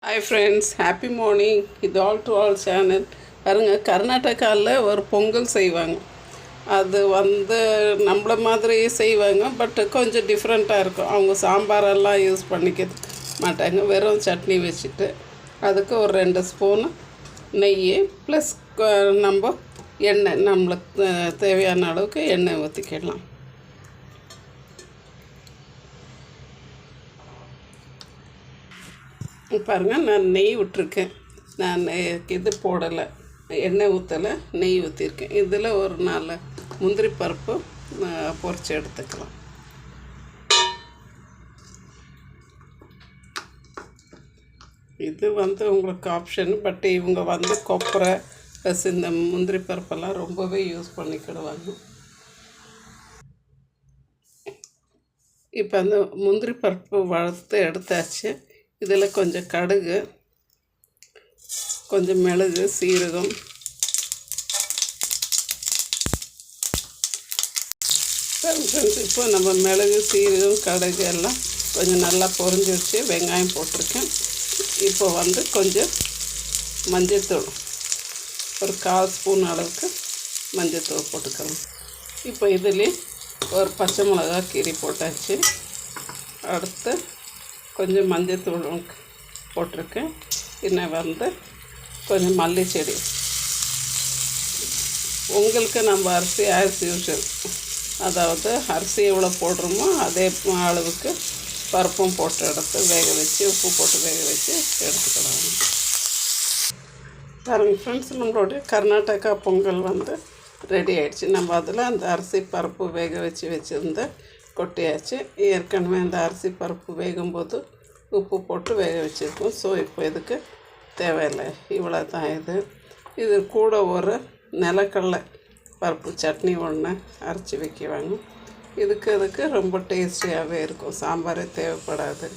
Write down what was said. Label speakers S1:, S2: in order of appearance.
S1: Hi friends, happy morning. இது all channel. பாருங்கள், கர்நாடகாவில் ஒரு பொங்கல் செய்வாங்க. அது நம்மள மாதிரியே செய்வாங்க, பட் கொஞ்சம் டிஃப்ரெண்ட்டாக இருக்கும். அவங்க சாம்பாரெல்லாம் யூஸ் பண்ணிக்க மாட்டாங்க. வெறும் சட்னி வச்சுட்டு அதுக்கு ஒரு 2 ஸ்பூனு நெய் ப்ளஸ் நம்ம எண்ணெய், நம்மளுக்கு தேவையான அளவுக்கு எண்ணெய் ஊற்றிக்கிடலாம். பாருங்கள், நான் நெய் விட்டுருக்கேன். நான் இது போடலை, எண்ணெய் ஊற்றலை, நெய் ஊற்றிருக்கேன். இதில் ஒரு 4 முந்திரி பருப்பு பொரித்து எடுத்துக்கலாம். இது உங்களுக்கு ஆப்ஷன், பட் இவங்க கொப்பரை ப்ளஸ் இந்த முந்திரி பருப்பெல்லாம் ரொம்பவே யூஸ் பண்ணிக்கிடுவாங்க. இப்போ அந்த முந்திரி பருப்பு வறுத்து எடுத்தாச்சு. இதில் கொஞ்சம் கடுகு, கொஞ்சம் மிளகு, சீரகம், இப்போ நம்ம மிளகு, சீரகம், கடுகு எல்லாம் கொஞ்சம் நல்லா பொரிஞ்சு வச்சு வெங்காயம் போட்டிருக்கேன். இப்போ கொஞ்சம் மஞ்சள்தூள், ஒரு 1/4 ஸ்பூன் அளவுக்கு மஞ்சள்தூள் போட்டுக்கலாம். இப்போ இதுலேயே ஒரு பச்சை மிளகா கீரி போட்டாச்சு. அடுத்து கொஞ்சம் மஞ்சள்தூள் போட்டிருக்கேன். இன்னும் கொஞ்சம் மல்லி செடி. உங்களுக்கு நம்ம அரிசி ஆஸ் யூஷுவல், அதாவது அரிசி எவ்வளோ போடுறோமோ அதே அளவுக்கு பருப்பும் போட்டு எடுத்து வேக வச்சு, உப்பு போட்டு வேக வச்சு எடுத்துக்கலாம். பாருங்கள் ஃப்ரெண்ட்ஸ், நம்மளுடைய கர்நாடகா பொங்கல் ரெடி ஆகிடுச்சு. நம்ம அதில் அந்த அரிசி பருப்பு வேக வச்சுருந்த கொட்டியாச்சு. ஏற்கனவே அந்த அரிசி பருப்பு வேகும்போது உப்பு போட்டு வேக வச்சுருக்கோம். ஸோ இப்போ இதுக்கு தேவையில்லை, இவ்வளோ தான். இது கூட ஒரு நிலக்கடலை பருப்பு சட்னி ஒன்று அரைச்சி வைக்குவாங்க. இதுக்கு ரொம்ப டேஸ்டியாகவே இருக்கும். சாம்பாரே தேவைப்படாது.